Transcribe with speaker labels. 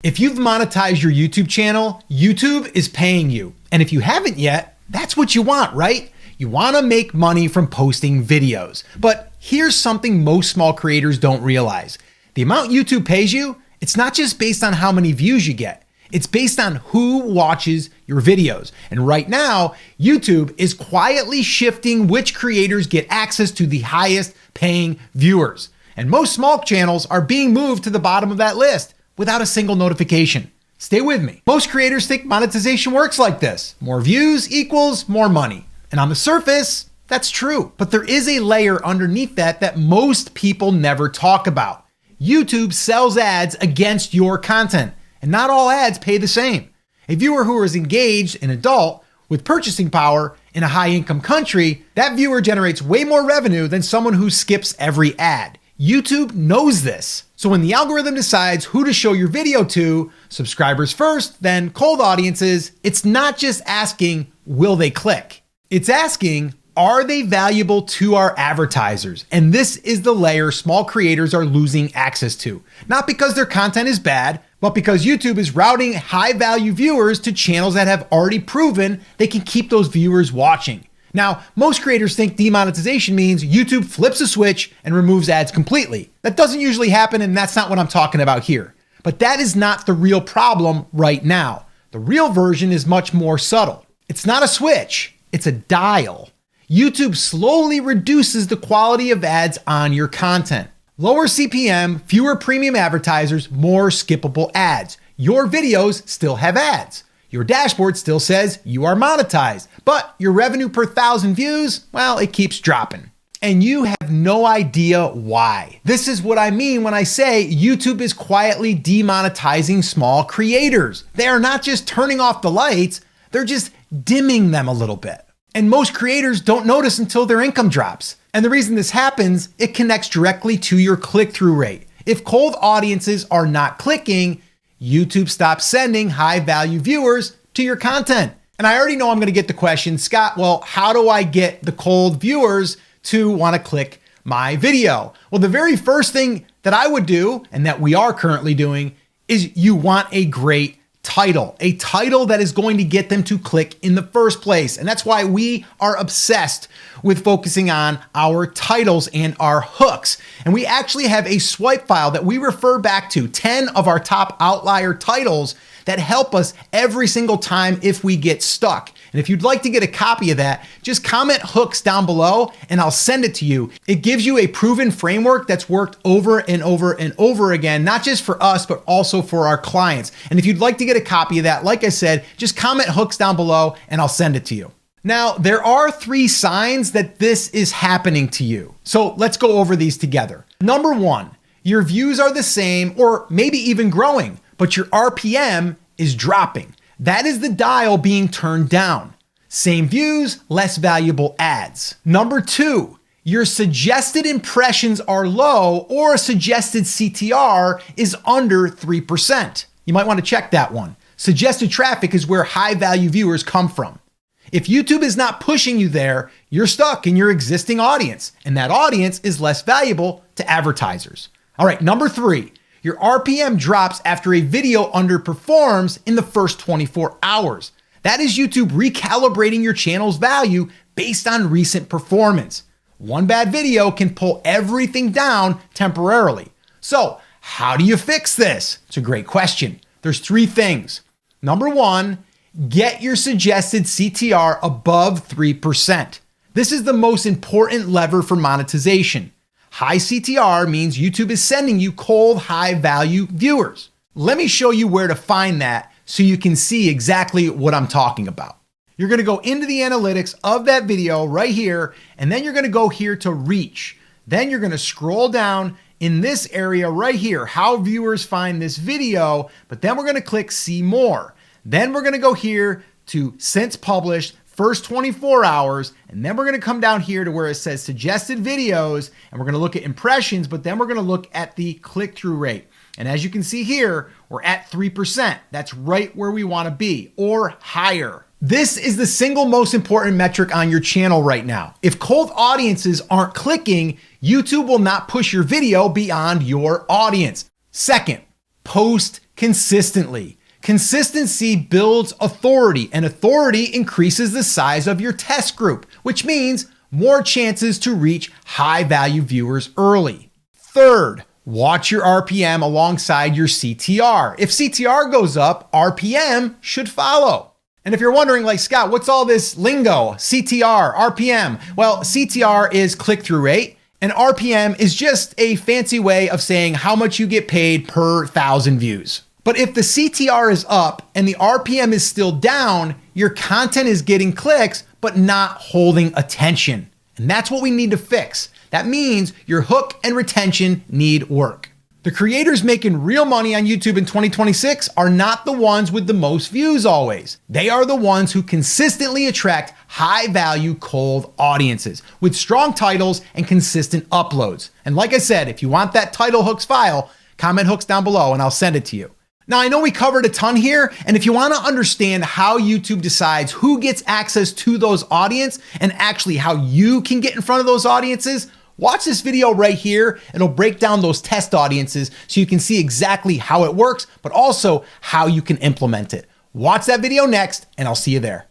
Speaker 1: If you've monetized your YouTube channel, YouTube is paying you. And if you haven't yet, that's what you want, right? You want to make money from posting videos. But here's something most small creators don't realize. The amount YouTube pays you, it's not just based on how many views you get. It's based on who watches your videos. And right now, YouTube is quietly shifting which creators get access to the highest paying viewers. And most small channels are being moved to the bottom of that list without a single notification. Stay with me. Most creators think monetization works like this. More views equals more money. And on the surface, that's true. But there is a layer underneath that most people never talk about. YouTube sells ads against your content, and not all ads pay the same. A viewer who is engaged, an adult, with purchasing power in a high-income country, that viewer generates way more revenue than someone who skips every ad. YouTube knows this. So when the algorithm decides who to show your video to, subscribers first, then cold audiences, it's not just asking, will they click? It's asking, are they valuable to our advertisers? And this is the layer small creators are losing access to. Not because their content is bad, but because YouTube is routing high value viewers to channels that have already proven they can keep those viewers watching. Now, most creators think demonetization means YouTube flips a switch and removes ads completely. That doesn't usually happen, and that's not what I'm talking about here. But that is not the real problem right now. The real version is much more subtle. It's not a switch, it's a dial. YouTube slowly reduces the quality of ads on your content. Lower CPM, fewer premium advertisers, more skippable ads. Your videos still have ads. Your dashboard still says you are monetized, but your revenue per 1,000 views, well, it keeps dropping. And you have no idea why. This is what I mean when I say YouTube is quietly demonetizing small creators. They are not just turning off the lights, they're just dimming them a little bit. And most creators don't notice until their income drops. And the reason this happens, it connects directly to your click-through rate. If cold audiences are not clicking, YouTube stops sending high-value viewers to your content. And I already know I'm going to get the question, Scott, well, how do I get the cold viewers to want to click my video? Well, the very first thing that I would do, and that we are currently doing, is you want a great title, a title that is going to get them to click in the first place. And that's why we are obsessed with focusing on our titles and our hooks. And we actually have a swipe file that we refer back to 10 of our top outlier titles that help us every single time if we get stuck. And if you'd like to get a copy of that, just comment hooks down below and I'll send it to you. It gives you a proven framework that's worked over and over and over again, not just for us, but also for our clients. And if you'd like to get a copy of that, like I said, just comment hooks down below and I'll send it to you. Now, there are 3 signs that this is happening to you. So let's go over these together. Number 1, your views are the same or maybe even growing, but your RPM is dropping. That is the dial being turned down. Same views, less valuable ads. Number 2, your suggested impressions are low or suggested CTR is under 3%. You might want to check that one. Suggested traffic is where high value viewers come from. If YouTube is not pushing you there, you're stuck in your existing audience, and that audience is less valuable to advertisers. All right, number 3, your RPM drops after a video underperforms in the first 24 hours. That is YouTube recalibrating your channel's value based on recent performance. One bad video can pull everything down temporarily. So, how do you fix this? It's a great question. There's 3 things. Number 1, get your suggested CTR above 3%. This is the most important lever for monetization. High CTR means YouTube is sending you cold, high-value viewers. Let me show you where to find that so you can see exactly what I'm talking about. You're going to go into the analytics of that video right here, and then you're going to go here to reach. Then you're going to scroll down in this area right here, how viewers find this video, but then we're going to click see more. Then we're going to go here to since published, first 24 hours, and then we're going to come down here to where it says suggested videos, and we're going to look at impressions, but then we're going to look at the click-through rate. And as you can see here, we're at 3%. That's right where we want to be, or higher. This is the single most important metric on your channel right now. If cold audiences aren't clicking, YouTube will not push your video beyond your audience. Second, post consistently. Consistency builds authority, and authority increases the size of your test group, which means more chances to reach high-value viewers early. Third, watch your RPM alongside your CTR. If CTR goes up, RPM should follow. And if you're wondering, like, Scott, what's all this lingo? CTR, RPM. Well, CTR is click-through rate, and RPM is just a fancy way of saying how much you get paid per 1,000 views. But if the CTR is up and the RPM is still down, your content is getting clicks, but not holding attention. And that's what we need to fix. That means your hook and retention need work. The creators making real money on YouTube in 2026 are not the ones with the most views always. They are the ones who consistently attract high-value cold audiences with strong titles and consistent uploads. And like I said, if you want that title hooks file, comment hooks down below and I'll send it to you. Now, I know we covered a ton here, and if you want to understand how YouTube decides who gets access to those audience and actually how you can get in front of those audiences, watch this video right here. It'll break down those test audiences so you can see exactly how it works, but also how you can implement it. Watch that video next, and I'll see you there.